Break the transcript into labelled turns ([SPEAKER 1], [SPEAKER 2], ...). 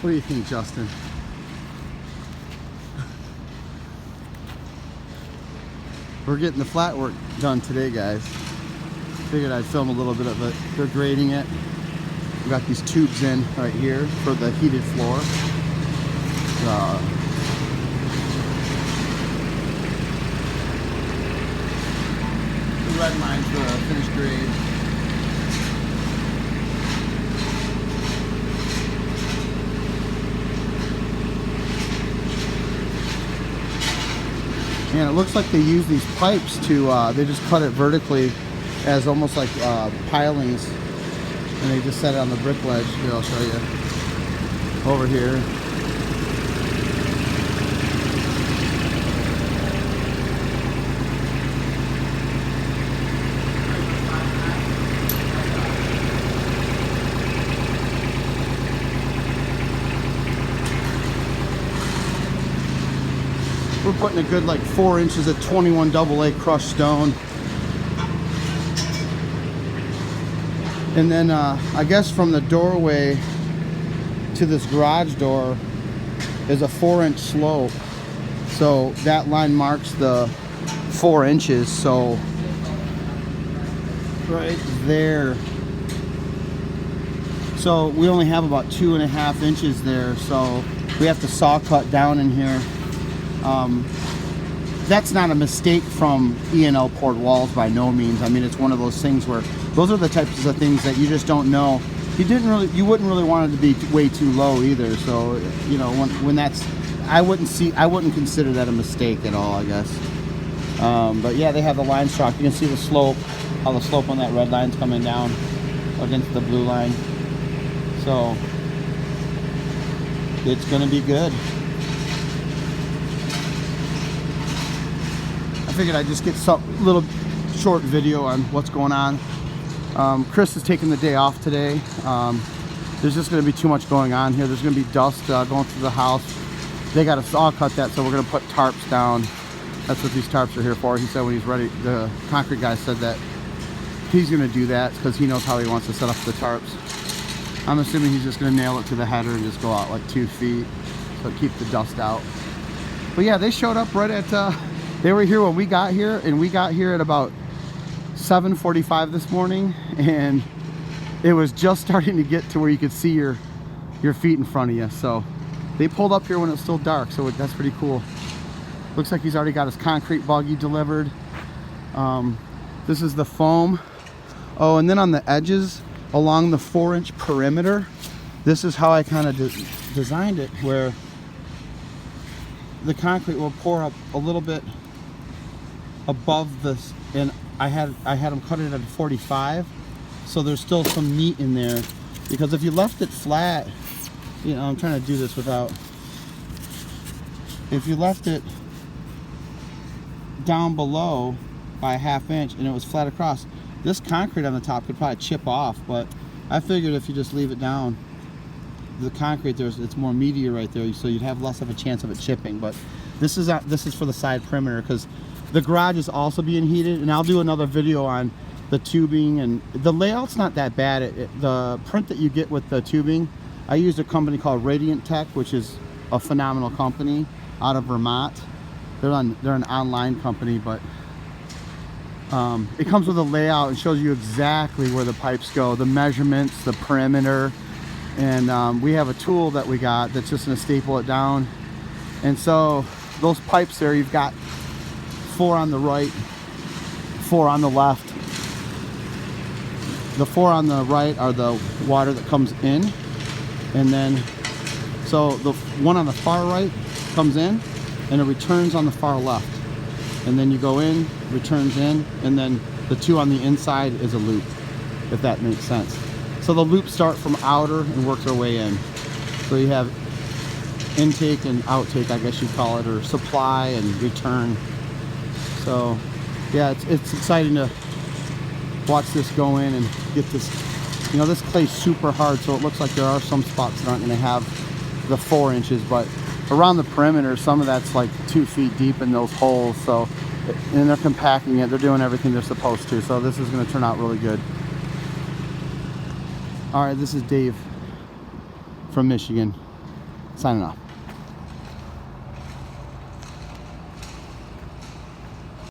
[SPEAKER 1] What do you think, Justin? We're getting the flat work done today, guys. Figured I'd film a little bit of it. They're grading it. We've got these tubes in right here for the heated floor. The red line's the finished grade. And it looks like they use these pipes to, they just cut it vertically as almost like pilings. And they just set it on the brick ledge. Here, I'll show you. Over here. We're putting a good like 4 inches of 21 AA crushed stone. And then I guess from the doorway to this garage door is a 4-inch slope. So that line marks the 4 inches. So right there. So we only have about 2.5 inches there. So we have to saw cut down in here. That's not a mistake from E&L poured walls by no means. I mean, it's one of those things where those are the types of things that you just don't know. You wouldn't really want it to be way too low either. So, you know, when that's, I wouldn't consider that a mistake at all, I guess. But yeah, they have the line struck. You can see the slope, how the slope on that red line's coming down against the blue line. So it's gonna be good. I figured I'd just get some little short video on what's going on. Chris is taking the day off today. There's just going to be too much going on here. There's going to be dust going through the house. They got to saw cut that, so we're going to put tarps down. That's what these tarps are here for. He said when he's ready, the concrete guy said that he's going to do that because he knows how he wants to set up the tarps. I'm assuming he's just going to nail it to the header and just go out like 2 feet, so keep the dust out. But yeah, they showed up right at they were here when we got here, and we got here at about 7:45 this morning, and it was just starting to get to where you could see your feet in front of you. So they pulled up here when it was still dark, so that's pretty cool. Looks like he's already got his concrete buggy delivered. This is the foam. Oh, and then on the edges along the 4-inch perimeter, this is how I kind of designed it, where the concrete will pour up a little bit above this, and I had them cut it at 45, so there's still some meat in there, because if you left it flat, you know, I'm trying to do this without, if you left it down below by a 1/2 inch and it was flat across, this concrete on the top could probably chip off. But I figured if you just leave it down, the concrete it's more meatier right there, so you'd have less of a chance of it chipping. But this is for the side perimeter, because the garage is also being heated, and I'll do another video on the tubing, and the layout's not that bad. The print that you get with the tubing, I used a company called Radiant Tech, which is a phenomenal company out of Vermont. They're an online company, but it comes with a layout and shows you exactly where the pipes go, the measurements, the perimeter, and we have a tool that we got that's just going to staple it down. And so those pipes there, you've got 4 on the right, 4 on the left. The 4 on the right are the water that comes in, and then so the one on the far right comes in and it returns on the far left, and then you go in, returns in, and then the 2 on the inside is a loop, if that makes sense. So the loops start from outer and work their way in. So you have intake and outtake, I guess you'd call it, or supply and return. So yeah, it's exciting to watch this go in and get this. You know, this clay's super hard, so it looks like there are some spots that aren't going to have the 4 inches, but around the perimeter, some of that's like 2 feet deep in those holes. So, and they're compacting it, they're doing everything they're supposed to, so this is going to turn out really good. All right, this is Dave from Michigan. signing off.